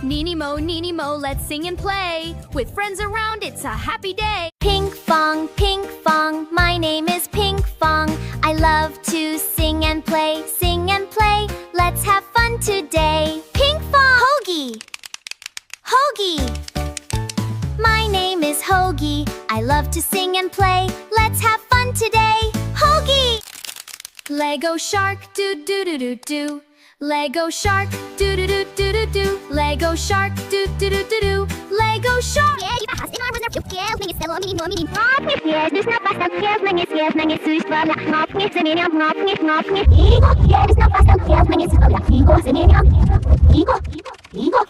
Neeny mo, let's sing and play. With friends around, it's a happy day. Ping fong, my name is Ping Fong. I love to sing and play, let's have fun today. Ping fong! Hoagie! Hoagie! My name is Hoagie. I love to sing and play, let's have fun today. Hoagie! Lego shark, do do do do do. Lego shark, do do do do do do. Lego shark, do do do do do. Lego shark. Igo.